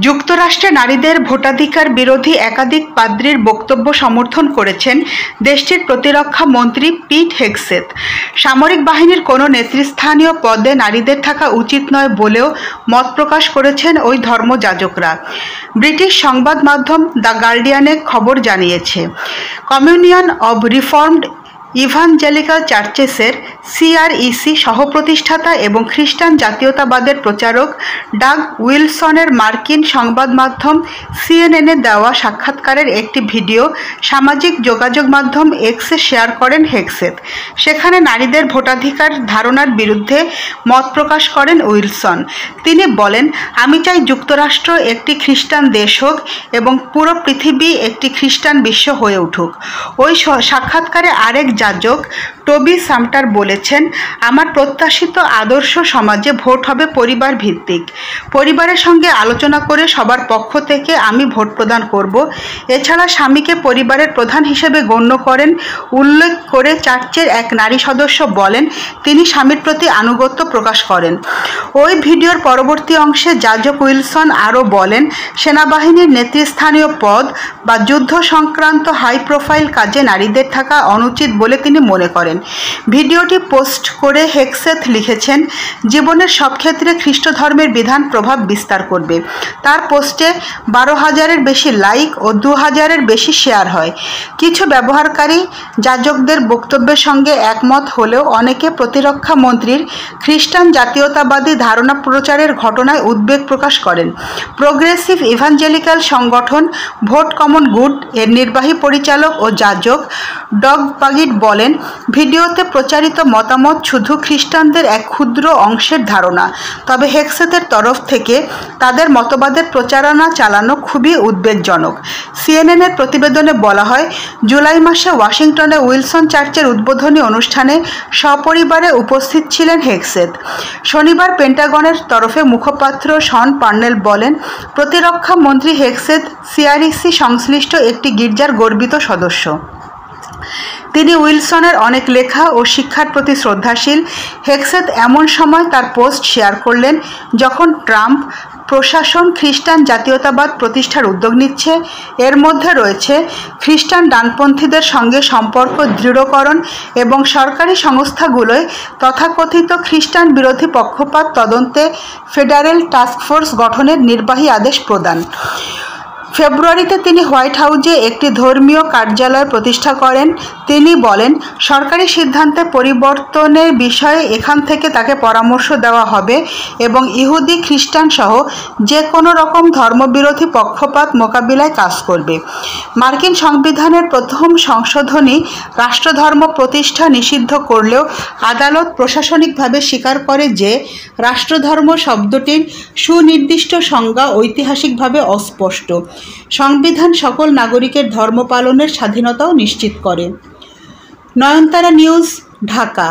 যুক্তরাষ্ট্রে নারীদের ভোটাধিকার বিরোধী একাধিক পাদ্রীর বক্তব্য সমর্থন করেছেন দেশটির প্রতিরক্ষা মন্ত্রী পিট হেগসেথ। সামরিক বাহিনীর কোনো নেতৃস্থানীয় পদে নারীদের থাকা উচিত নয় বলেও মত প্রকাশ করেছেন ওই ধর্মযাজকরা। ব্রিটিশ সংবাদ মাধ্যম দ্য গার্ডিয়ানে খবর জানিয়েছে, কমিউনিয়ন অব রিফর্মড ইভানজেলিক্যাল চার্চেসের সিআরইসি সহপ্রতিষ্ঠাতা এবং খ্রিস্টান জাতীয়তাবাদের প্রচারক ডাগ উইলসনের মার্কিন সংবাদ মাধ্যম সিএনএনে দেওয়া সাক্ষাৎকারের একটি ভিডিও সামাজিক যোগাযোগ মাধ্যম এক্সে শেয়ার করেন হেগসেথ। সেখানে নারীদের ভোটাধিকার ধারণার বিরুদ্ধে মত প্রকাশ করেন উইলসন। তিনি বলেন, আমি চাই যুক্তরাষ্ট্র একটি খ্রিস্টান দেশ হোক এবং পুরো পৃথিবী একটি খ্রিস্টান বিশ্ব হয়ে উঠুক। ওই সাক্ষাৎকারে আরেক যাজক টবি সামটার বলেছেন, আমার প্রত্যাশিত আদর্শ সমাজে ভোট হবে পরিবার ভিত্তিক। পরিবারের সঙ্গে আলোচনা করে সবার পক্ষ থেকে আমি ভোট প্রদান করব। এছাড়া স্বামীকে পরিবারের প্রধান হিসেবে গণ্য করেন উল্লেখ করে চার্চের এক নারী সদস্য বলেন, তিনি স্বামীর প্রতি আনুগত্য প্রকাশ করেন। ওই ভিডিওর পরবর্তী অংশে যাজক উইলসন আরও বলেন, সেনাবাহিনীর নেতৃস্থানীয় পদ বা যুদ্ধ সংক্রান্ত হাই প্রোফাইল কাজে নারীদের থাকা অনুচিত বলে তিনি মনে করেন। ভিডিওটি পোস্ট করে হেগসেথ লিখেছেন, জীবনের সব ক্ষেত্রে খ্রিস্ট ধর্মের বিধান প্রভাব বিস্তার করবে। তার পোস্টে 12,000-এর বেশি লাইক ও 2,000-এর বেশি শেয়ার হয়। কিছু ব্যবহারকারী যাজকদের বক্তব্যের সঙ্গে একমত হলেও অনেকে প্রতিরক্ষা মন্ত্রীর খ্রিস্টান জাতীয়তাবাদী ধারণা প্রচারের ঘটনায় উদ্বেগ প্রকাশ করেন। প্রোগ্রেসিভ ইভানজেলিক্যাল সংগঠন ভোট কমন গুড এর নির্বাহী পরিচালক ও যাজক ডগ পাগিট বলেন, ভিডিওতে প্রচারিত মতামত শুধু খ্রিস্টানদের এক ক্ষুদ্র অংশের ধারণা। তবে হেগসেথের তরফ থেকে তাদের মতবাদের প্রচারণা চালানো খুবই উদ্বেগজনক। সিএনএনের প্রতিবেদনে বলা হয়, জুলাই মাসে ওয়াশিংটনে উইলসন চার্চের উদ্বোধনী অনুষ্ঠানে সপরিবারে উপস্থিত ছিলেন হেগসেথ। শনিবার পেন্টাগনের তরফে মুখপাত্র শন পার্নেল বলেন, প্রতিরক্ষা মন্ত্রী হেগসেথ সিআরইসি সংশ্লিষ্ট একটি গির্জার গর্বিত সদস্য। তিনি উইলসনের অনেক লেখা ও শিক্ষার প্রতি শ্রদ্ধাশীল। হেগসেথ এমন সময় তার পোস্ট শেয়ার করলেন যখন ট্রাম্প প্রশাসন খ্রিস্টান জাতীয়তাবাদ প্রতিষ্ঠার উদ্যোগ নিচ্ছে। এর মধ্যে রয়েছে খ্রিস্টান ডানপন্থীদের সঙ্গে সম্পর্ক দৃঢ়করণ এবং সরকারি সংস্থাগুলোয় তথাকথিত খ্রিস্টান বিরোধী পক্ষপাত তদন্তে ফেডারেল টাস্কফোর্স গঠনের নির্বাহী আদেশ প্রদান। ফেব্রুয়ারিতে তিনি হোয়াইট হাউসে একটি ধর্মীয় কার্যালয় প্রতিষ্ঠা করেন। তিনি বলেন, সরকারি সিদ্ধান্তে পরিবর্তনের বিষয়ে এখান থেকে তাকে পরামর্শ দেওয়া হবে এবং ইহুদি খ্রিস্টান সহ যে কোনো রকম ধর্মবিরোধী পক্ষপাত মোকাবিলায় কাজ করবে। মার্কিন সংবিধানের প্রথম সংশোধনী রাষ্ট্রধর্ম প্রতিষ্ঠা নিষিদ্ধ করলেও আদালত প্রশাসনিকভাবে স্বীকার করে যে রাষ্ট্রধর্ম শব্দটির সুনির্দিষ্ট সংজ্ঞা ঐতিহাসিকভাবে অস্পষ্ট। সংবিধান সকল নাগরিকের ধর্ম পালনের স্বাধীনতাও নিশ্চিত করে। নয়নতারা নিউজ, ঢাকা।